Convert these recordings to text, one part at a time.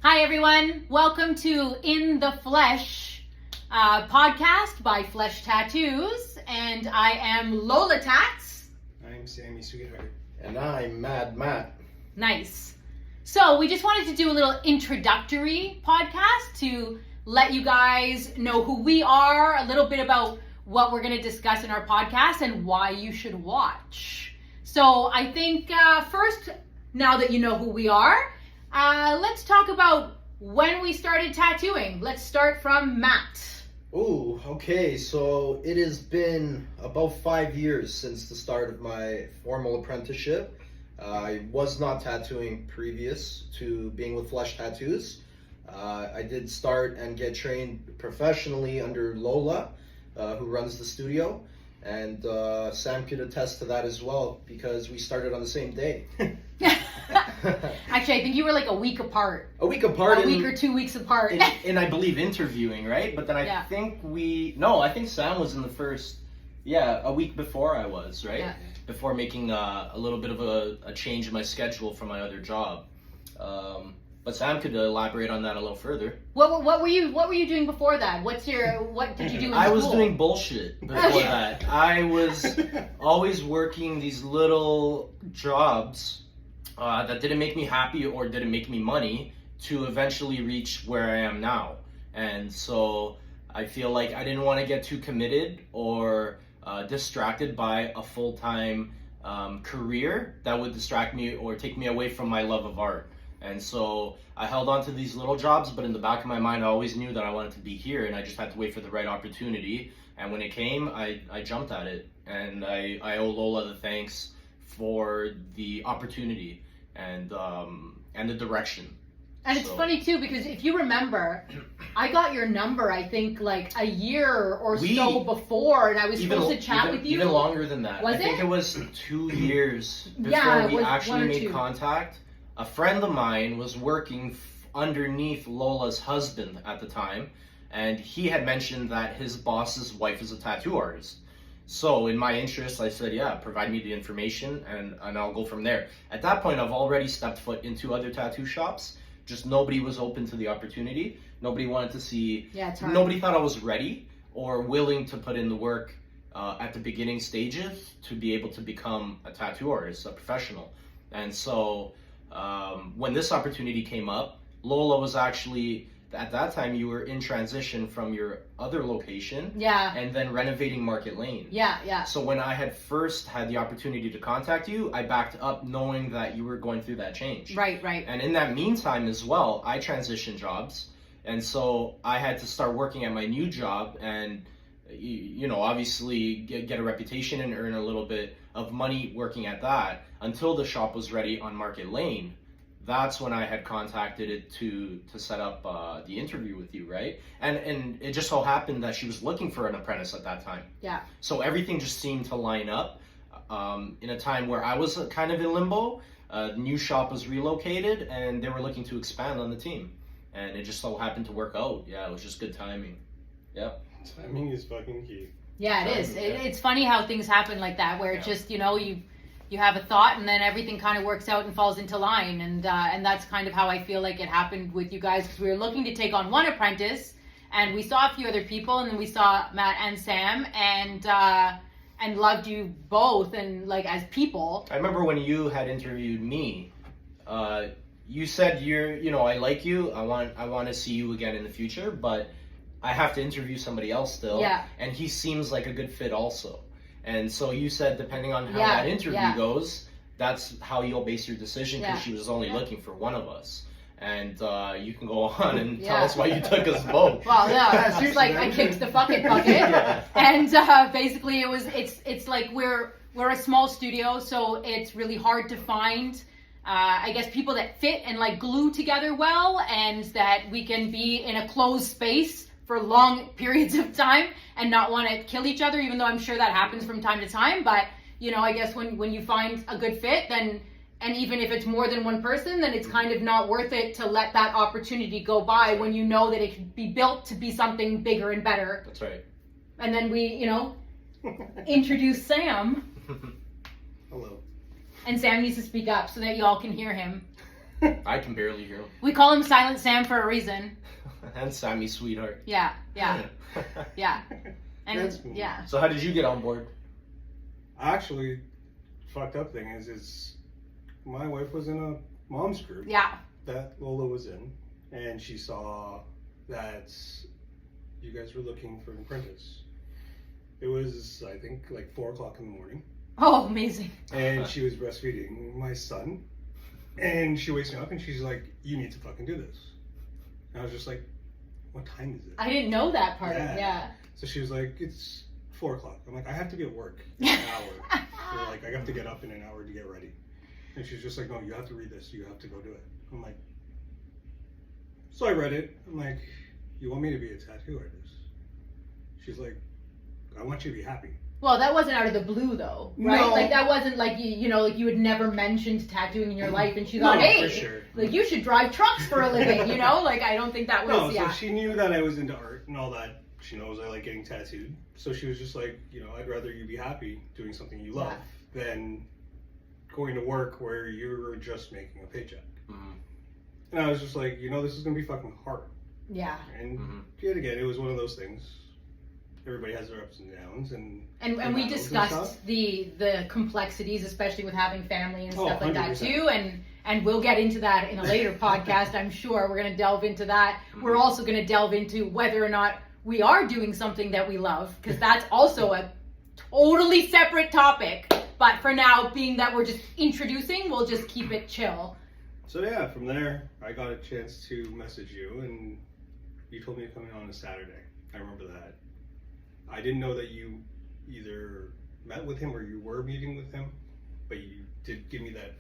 Hi everyone, welcome to In the Flesh podcast by Flesh Tattoos, and I am Lola Tats. I'm Sammy Sweetheart. And I'm Matt. Nice. So we just wanted to do a little introductory podcast to let you guys know who we are, a little bit about what we're going to discuss in our podcast and why you should watch. So I think first, now that you know who we are, let's talk about when we started tattooing. Let's start from Matt. Ooh, okay, so it has been about 5 years since the start of my formal apprenticeship. I was not tattooing previous to being with Flesh Tattoos. I did start and get trained professionally under Lola, who runs the studio. And Sam could attest to that as well, because we started on the same day. Actually, I think you were like a week apart. A week apart. A week or 2 weeks apart. And I believe interviewing, right? But then I think I think Sam was in the first, a week before I was, right? Yeah. Before making a little bit of a change in my schedule for my other job. But Sam could elaborate on that a little further. What were you doing before that? What did you do in I school? was doing bullshit before that. I was always working these little jobs that didn't make me happy or didn't make me money to eventually reach where I am now. And so I feel like I didn't want to get too committed or distracted by a full-time career that would distract me or take me away from my love of art. And so I held on to these little jobs, but in the back of my mind, I always knew that I wanted to be here, and I just had to wait for the right opportunity. And when it came, I jumped at it. And I owe Lola the thanks for the opportunity and the direction. And it's funny too, because if you remember, I got your number, I think, like a year or so before, and I was supposed to chat with you. Even longer than that. Was I think it was 2 years before we actually made contact. A friend of mine was working underneath Lola's husband at the time, and he had mentioned that his boss's wife is a tattoo artist. So in my interest, I said, provide me the information and I'll go from there. At that point, I've already stepped foot into other tattoo shops. Just nobody was open to the opportunity. Nobody wanted to see, nobody thought I was ready or willing to put in the work at the beginning stages to be able to become a tattoo artist, a professional. And so when this opportunity came up, Lola was actually, at that time, you were in transition from your other location and then renovating Market Lane. So when I had first had the opportunity to contact you, I backed up knowing that you were going through that change. Right. And in that meantime as well, I transitioned jobs. And so I had to start working at my new job and, obviously get a reputation and earn a little bit of money working at that until the shop was ready on Market Lane. That's when I had contacted it to set up the interview with you, right? And it just so happened that she was looking for an apprentice at that time. Yeah. So everything just seemed to line up in a time where I was kind of in limbo. The new shop was relocated and they were looking to expand on the team. And it just so happened to work out. Yeah, it was just good timing. Yep. Timing is fucking key. Yeah, it is. It's funny how things happen like that, where it's just, you have a thought and then everything kind of works out and falls into line. And that's kind of how I feel like it happened with you guys, because we were looking to take on one apprentice and we saw a few other people, and then we saw Matt and Sam and loved you both and like as people. I remember when you had interviewed me, you said I like you. I want to see you again in the future, but I have to interview somebody else still. Yeah. And he seems like a good fit also. And so you said, depending on how that interview goes, that's how you'll base your decision, because she was only looking for one of us. And you can go on and tell us why you took us both. Well, it's just like I kicked the fucking bucket. And basically it's like we're a small studio, so it's really hard to find I guess people that fit and like glue together well, and that we can be in a closed space for long periods of time and not want to kill each other, even though I'm sure that happens from time to time. But, I guess when you find a good fit, then, and even if it's more than one person, then it's kind of not worth it to let that opportunity go by when you know that it could be built to be something bigger and better. That's right. And then we, introduce Sam. Hello. And Sam needs to speak up so that y'all can hear him. I can barely hear him. We call him Silent Sam for a reason. And Sammy Sweetheart. Yeah. And That's cool. yeah. So how did you get on board? Actually, fucked up thing is my wife was in a mom's group Yeah. that Lola was in, and she saw that you guys were looking for an apprentice. It was, I think, like 4 o'clock in the morning, Oh, amazing. and she was breastfeeding my son, and she wakes me up and she's like, "You need to fucking do this." And I was just like, "What time is it?" I didn't know that part. Yeah. Yeah. So she was like, "It's 4 o'clock." I'm like, "I have to be at work in an hour." So like, I have to get up in an hour to get ready. And she's just like, "No, you have to read this. You have to go do it." I'm like, so I read it. I'm like, "You want me to be a tattoo artist?" She's like, "I want you to be happy." Well, that wasn't out of the blue, though, right? No. Like that wasn't like you know, like you had never mentioned tattooing in your life, and she No, thought, hey, for sure. like you should drive trucks for a living, you know? Like I don't think that was No, yeah. so she knew that I was into art and all that. She knows I like getting tattooed. So she was just like, I'd rather you be happy doing something you love than going to work where you're just making a paycheck. Mm-hmm. And I was just like, this is going to be fucking hard. Yeah. And yet again, it was one of those things. Everybody has their ups and downs, and we discussed the complexities, especially with having family and stuff like that 100%. too, and we'll get into that in a later podcast. I'm sure we're going to delve into that. We're also going to delve into whether or not we are doing something that we love, because that's also a totally separate topic. But for now, being that we're just introducing, we'll just keep it chill. So yeah, from there, I got a chance to message you, and you told me to come in on a Saturday. I remember that. I didn't know that you either met with him or you were meeting with him, but you did give me that.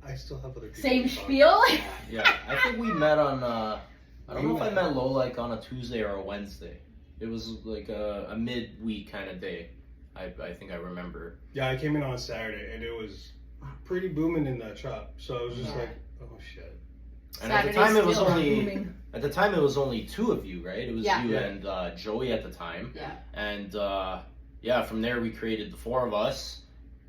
I still have other people. Same to talk spiel? to. Yeah, I think we met on, I don't know if I met Lola like on a Tuesday or a Wednesday. It was like a midweek kind of day. I think I remember. Yeah, I came in on a Saturday, and it was pretty booming in that shop. So I was just like, oh shit. And Saturday's at the time it was still only booming. at the time it was only 2 of you, right? It was Yeah. you Yeah. and Joey at the time. Yeah. And from there we created the 4 of us.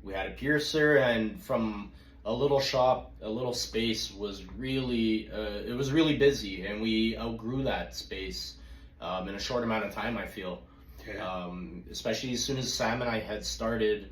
We had a piercer, and from a little shop, a little space was really it was really busy, and we outgrew that space in a short amount of time, I feel. Yeah. Especially as soon as Sam and I had started,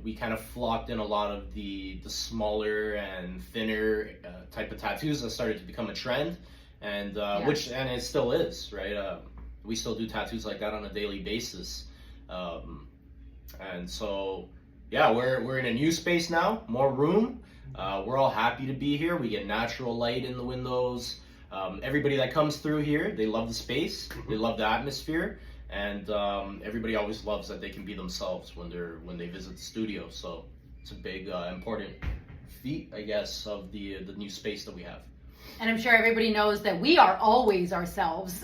we kind of flocked in a lot of the smaller and thinner type of tattoos that started to become a trend, and it still is, right? We still do tattoos like that on a daily basis, and so yeah, we're in a new space now, more room. We're all happy to be here. We get natural light in the windows. Everybody that comes through here, they love the space, they love the atmosphere. And everybody always loves that they can be themselves when they visit the studio. So it's a big important feat, I guess, of the new space that we have. And I'm sure everybody knows that we are always ourselves.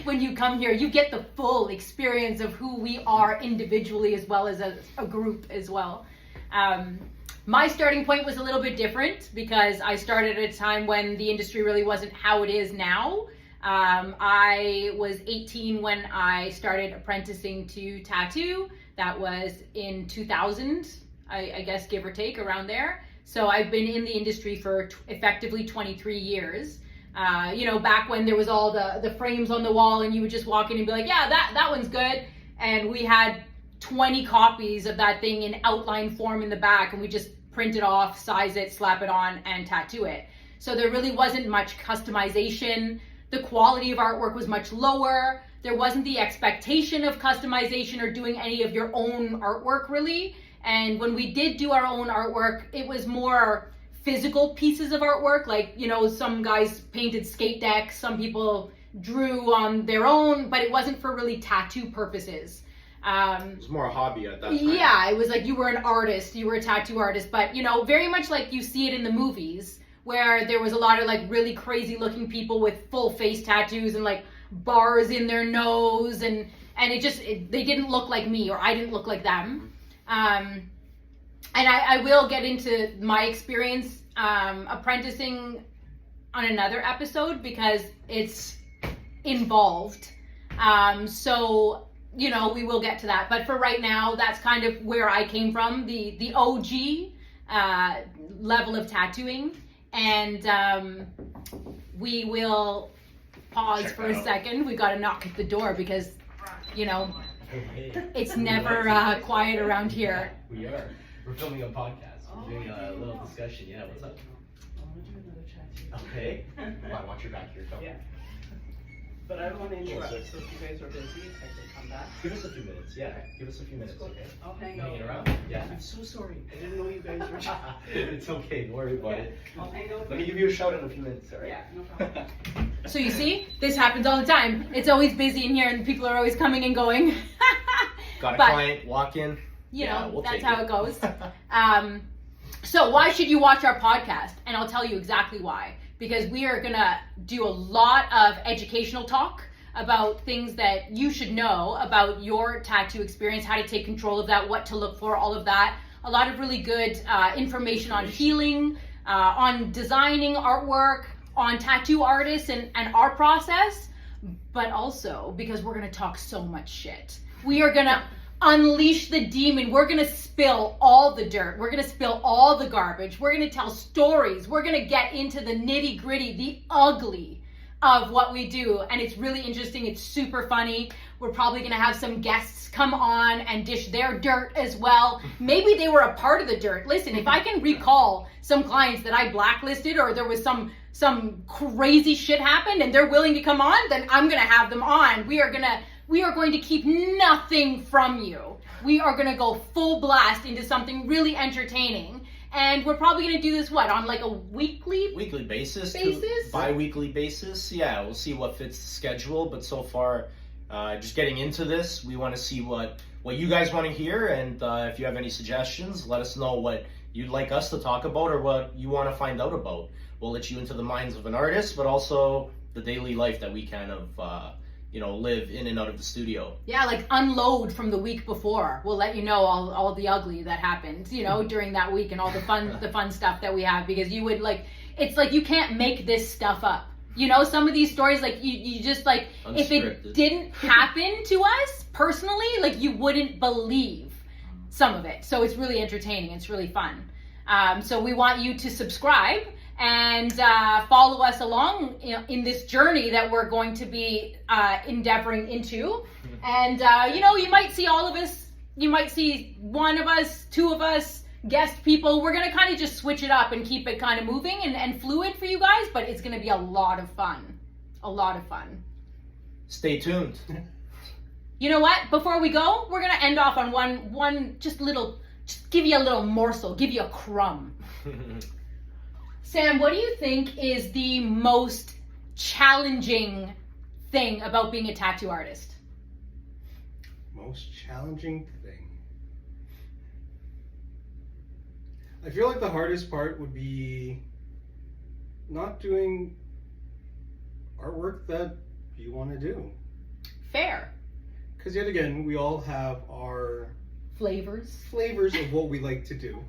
When you come here, you get the full experience of who we are individually as well as a group as well. My starting point was a little bit different because I started at a time when the industry really wasn't how it is now. I was 18 when I started apprenticing to tattoo. That was in 2000, I guess, give or take, around there. So I've been in the industry for effectively 23 years. Back when there was all the frames on the wall and you would just walk in and be like, yeah, that one's good. And we had 20 copies of that thing in outline form in the back, and we just print it off, size it, slap it on, and tattoo it. So there really wasn't much customization. The quality of artwork was much lower. There wasn't the expectation of customization or doing any of your own artwork, really. And when we did do our own artwork, it was more physical pieces of artwork. Like, some guys painted skate decks, some people drew on their own, but it wasn't for really tattoo purposes. It was more a hobby at that time. Yeah, it was like you were an artist, you were a tattoo artist, but, very much like you see it in the movies, where there was a lot of like really crazy looking people with full face tattoos and like bars in their nose, and they didn't look like me, or I didn't look like them. And I will get into my experience apprenticing on another episode because it's involved. So we will get to that. But for right now, that's kind of where I came from, the OG level of tattooing. and we will pause for a second. We got to knock at the door because, you know, it's never quiet around here. We are. We're filming a podcast. We're doing a little discussion. Yeah, what's up? I want to do another chat too. Okay. Well, watch your back here. Come. Yeah. But I don't want to interrupt, so if you guys are busy, I can come back. Give us a few minutes. Yeah, give us a few minutes, okay? I'll hang Hanging out. around? Yeah. I'm so sorry. I didn't know you guys were. It's okay. Don't worry about it. I'll hang out. Let me give you a shout in a few minutes, alright? Yeah, no problem. So you see, this happens all the time. It's always busy in here, and people are always coming and going. Got a But- client, walk in. You Yeah, know, we'll that's take how it goes. So why should you watch our podcast? And I'll tell you exactly why. Because we are gonna do a lot of educational talk about things that you should know about your tattoo experience, how to take control of that, what to look for, all of that. A lot of really good information on healing, on designing artwork, on tattoo artists and our process, but also because we're gonna talk so much shit. We are gonna unleash the demon. We're gonna spill all the dirt. We're gonna spill all the garbage. We're gonna tell stories. We're gonna get into the nitty gritty, the ugly of what we do. And it's really interesting. It's super funny. We're probably gonna have some guests come on and dish their dirt as well. Maybe they were a part of the dirt. Listen, if I can recall some clients that I blacklisted or there was some crazy shit happened and they're willing to come on, then I'm gonna have them on. We are going to keep nothing from you. We are going to go full blast into something really entertaining. And we're probably going to do this, on like a weekly basis? Basis? Bi-weekly basis. Yeah, we'll see what fits the schedule. But so far, just getting into this, we want to see what you guys want to hear. And if you have any suggestions, let us know what you'd like us to talk about or what you want to find out about. We'll let you into the minds of an artist, but also the daily life that we kind of live in and out of the studio. Yeah, like unload from the week before. We'll let you know all the ugly that happened, during that week and all the fun stuff that we have, because you would it's like you can't make this stuff up. Some of these stories, you just if it didn't happen to us personally, you wouldn't believe some of it. So it's really entertaining. It's really fun. So we want you to subscribe and follow us along in this journey that we're going to be endeavoring into. And, you might see all of us. You might see one of us, two of us, guest people. We're going to kind of just switch it up and keep it kind of moving and fluid for you guys, but it's going to be a lot of fun. A lot of fun. Stay tuned. You know what? Before we go, we're going to end off on one just give you a little morsel, give you a crumb. Sam, what do you think is the most challenging thing about being a tattoo artist? Most challenging thing. I feel like the hardest part would be not doing artwork that you want to do. Fair. Because yet again, we all have our Flavors of what we like to do.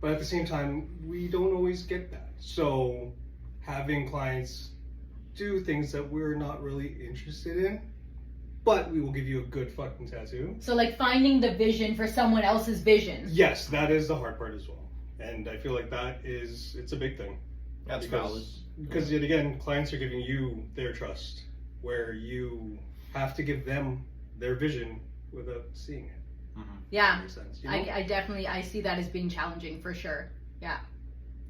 But at the same time, we don't always get that. So having clients do things that we're not really interested in, but we will give you a good fucking tattoo. So finding the vision for someone else's vision. Yes, that is the hard part as well. And I feel like it's a big thing. That's valid. Because yet again, clients are giving you their trust, where you have to give them their vision without seeing it. Mm-hmm. Yeah, Makes sense, I definitely see that as being challenging for sure. Yeah.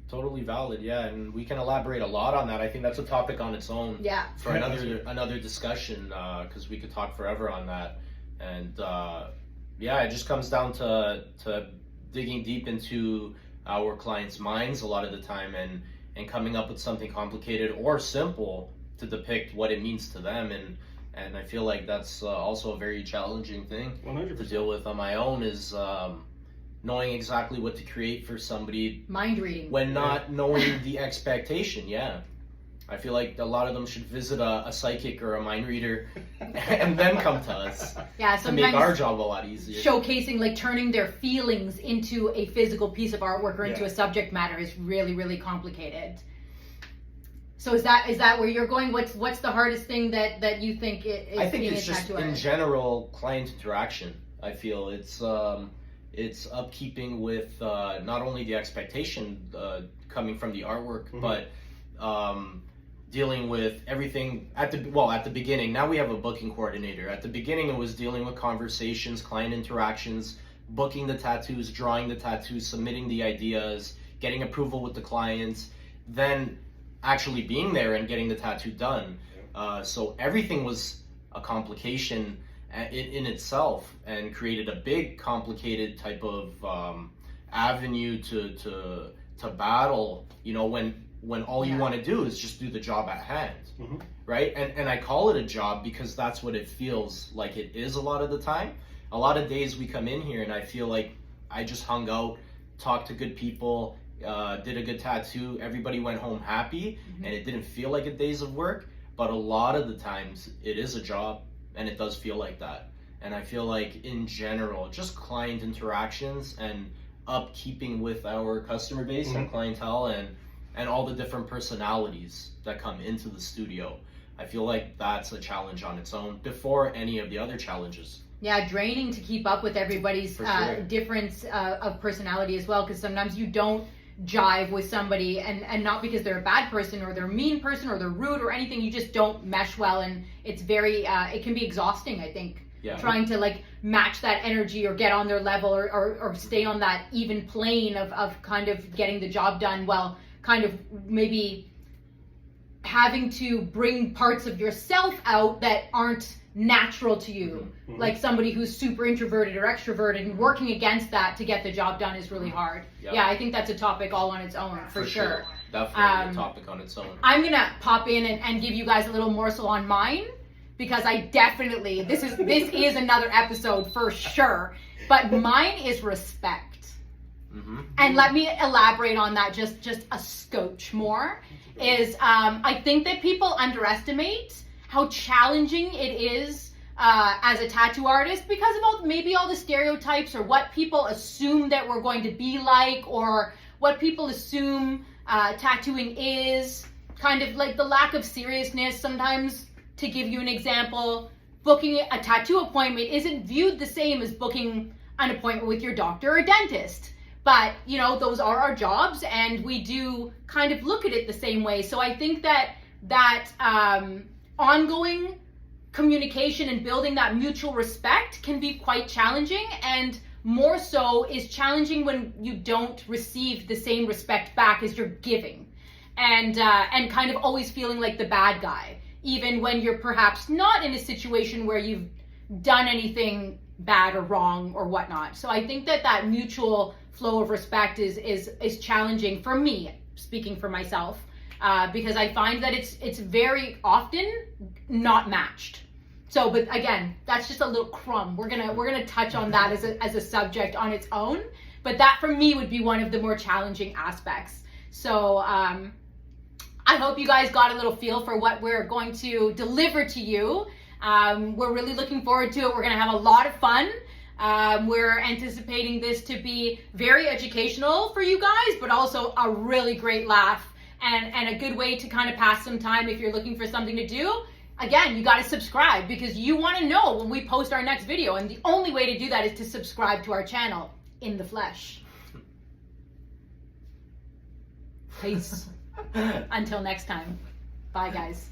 Totally valid, yeah, and we can elaborate a lot on that. I think that's a topic on its own. Yeah. For another discussion, because we could talk forever on that. And it just comes down to digging deep into our clients' minds a lot of the time, and coming up with something complicated or simple to depict what it means to them. And I feel like that's also a very challenging thing 100%. to deal with on my own, is knowing exactly what to create for somebody. Mind reading. When not knowing the expectation, yeah. I feel like a lot of them should visit a psychic or a mind reader and then come to us. Yeah, to make our job a lot easier. Showcasing, turning their feelings into a physical piece of artwork or into a subject matter is really, really complicated. So is that where you're going? What's the hardest thing that you think is I think being it's a just tattoo in artist? general client interaction. I feel it's it's upkeeping with not only the expectation coming from the artwork, but dealing with everything at the beginning. Now we have a booking coordinator. At the beginning, it was dealing with conversations, client interactions, booking the tattoos, drawing the tattoos, submitting the ideas, getting approval with the clients, then actually being there and getting the tattoo done. So everything was a complication in itself, and created a big complicated type of avenue to battle, you know, when all you want to do is just do the job at hand, right? And I call it a job because that's what it feels like it is a lot of the time. A lot of days we come in here and I feel like I just hung out, talked to good people, did a good tattoo, everybody went home happy, and it didn't feel like a days of work. But a lot of the times it is a job, and it does feel like that. And I feel like in general, just client interactions and upkeeping with our customer base and clientele and all the different personalities that come into the studio, I feel like that's a challenge on its own before any of the other challenges. Yeah, draining to keep up with everybody's difference of personality as well, because sometimes you don't jive with somebody, and not because they're a bad person or they're a mean person or they're rude or anything, you just don't mesh well, and it's very it can be exhausting, I think, trying to like match that energy or get on their level or stay on that even plane of kind of getting the job done, while kind of maybe having to bring parts of yourself out that aren't natural to you, like somebody who's super introverted or extroverted, and working against that to get the job done is really hard. Yeah, I think that's a topic all on its own, for sure. Definitely a topic on its own. I'm gonna pop in and give you guys a little morsel on mine, because I definitely, this is another episode for sure, but mine is respect. And let me elaborate on that just a scotch more. Is I think that people underestimate how challenging it is as a tattoo artist, because of maybe all the stereotypes or what people assume that we're going to be like, or what people assume tattooing is, kind of like the lack of seriousness. Sometimes, to give you an example, booking a tattoo appointment isn't viewed the same as booking an appointment with your doctor or dentist. But, you know, those are our jobs, and we do kind of look at it the same way. So I think that ongoing communication and building that mutual respect can be quite challenging, and more so is challenging when you don't receive the same respect back as you're giving, and kind of always feeling like the bad guy, even when you're perhaps not in a situation where you've done anything bad or wrong or whatnot. So I think that mutual flow of respect is challenging for me, speaking for myself. Because I find that it's very often not matched. So, but again, that's just a little crumb. We're gonna touch on that as a subject on its own. But that for me would be one of the more challenging aspects. So I hope you guys got a little feel for what we're going to deliver to you. We're really looking forward to it. We're gonna have a lot of fun. We're anticipating this to be very educational for you guys, but also a really great laugh. And a good way to kind of pass some time if you're looking for something to do. Again, you got to subscribe, because you want to know when we post our next video. And the only way to do that is to subscribe to our channel, In the Flesh. Peace. Until next time. Bye, guys.